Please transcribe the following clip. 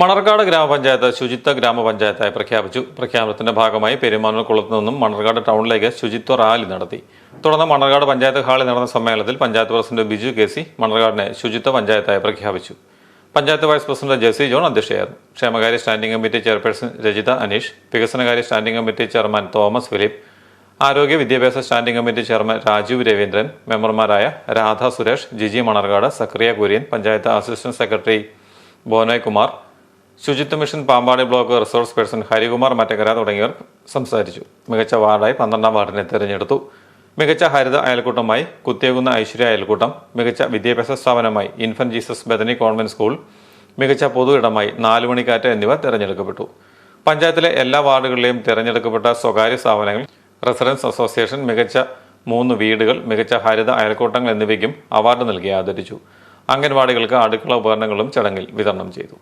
മണർകാട് ഗ്രാമപഞ്ചായത്ത് ശുചിത്വ ഗ്രാമപഞ്ചായത്തായി പ്രഖ്യാപിച്ചു. പ്രഖ്യാപനത്തിന്റെ ഭാഗമായി പെരുമാനൂർകുളത്തു നിന്നും മണർകാട് ടൗണിലേക്ക് ശുചിത്വ റാലി നടത്തി. തുടർന്ന് മണർകാട് പഞ്ചായത്ത് ഹാളിൽ നടന്ന സമ്മേളനത്തിൽ പഞ്ചായത്ത് പ്രസിഡന്റ് ബിജു കെ.സി. മണർകാടിനെ ശുചിത്വ പഞ്ചായത്തായി പ്രഖ്യാപിച്ചു. പഞ്ചായത്ത് വൈസ് പ്രസിഡന്റ് ജെസി ജോൺ അധ്യക്ഷയായിരുന്നു. ക്ഷേമകാര്യ standing committee chairperson Rajitha Aneesh, വികസനകാര്യ standing committee chairman Thomas Philip, ആരോഗ്യ വിദ്യാഭ്യാസ standing committee chairman Rajeev Raveendran, മെമ്പർമാരായ Radha Suresh, Jiji Manarcad, Sakriya Kurian, panchayat assistant secretary Bonoy Kumar, Suchitwa mission Pampady block resource person Harikumar Mattakkara തുടങ്ങിയവർ സംസാരിച്ചു. മികച്ച വാർഡായി 12ാം വാർഡിനെ തെരഞ്ഞെടുത്തു. മികച്ച ഹരിത അയൽക്കൂട്ടമായി കുത്തിയകുന്ന ഐശ്വര്യ അയൽക്കൂട്ടം, മികച്ച വിദ്യാഭ്യാസ സ്ഥാപനമായി infant Jesus Bethany convent school, മികച്ച പൊതു ഇടമായി 4 മണിക്കാറ്റ് എന്നിവ തെരഞ്ഞെടുക്കപ്പെട്ടു. പഞ്ചായത്തിലെ എല്ലാ വാർഡുകളിലെയും തെരഞ്ഞെടുക്കപ്പെട്ട സ്വകാര്യ സ്ഥാപനങ്ങൾ, റെസിഡൻസ് അസോസിയേഷൻ, മികച്ച 3 വീടുകൾ, മികച്ച ഹരിത അയൽക്കൂട്ടങ്ങൾ എന്നിവയ്ക്കും അവാർഡ് നൽകി ആദരിച്ചു. അംഗൻവാടികൾക്ക് അടുക്കള ഉപകരണങ്ങളും ചടങ്ങിൽ വിതരണം ചെയ്തു.